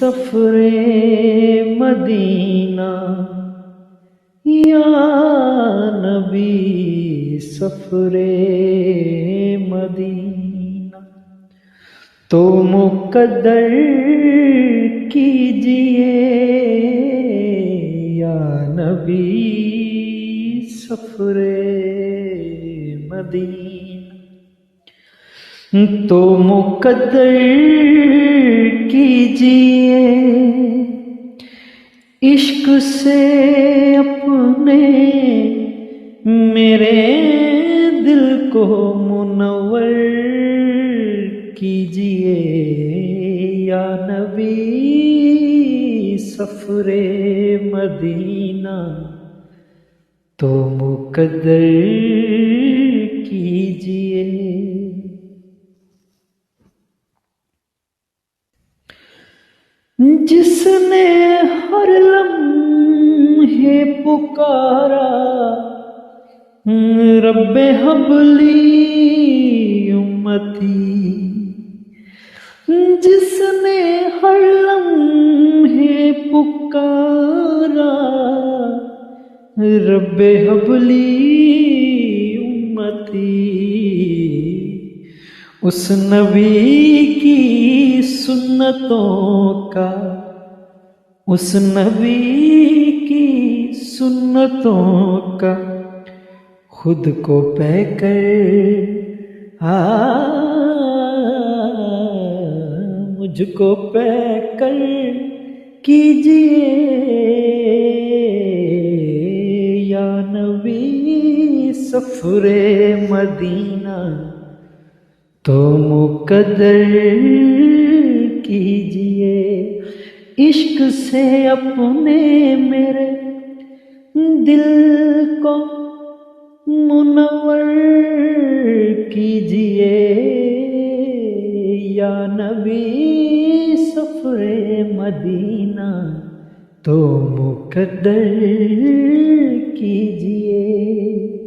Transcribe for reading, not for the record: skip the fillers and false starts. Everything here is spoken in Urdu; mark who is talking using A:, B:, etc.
A: سفر مدینہ یا نبی سفر مدینہ تو مقدر کیجئے یا نبی سفر مدینہ تو مقدر کیجئے عشق سے اپنے میرے دل کو منور کیجئے یا نبی سفر مدینہ تو مقدر کیجئے۔ جس نے ہر لمحے پکارا رب ہب لی امتی، جس نے ہر لمحے پکارا رب ہب لی امتی، اس نبی کی سنتوں کا، اس نبی کی سنتوں کا خود کو پے کر مجھ کو پے کر کیجئے یا نبی سفر مدینہ تو مقدر کیجئے عشق سے اپنے میرے دل کو منور کیجئے یا نبی سفر مدینہ تو مقدر کیجئے۔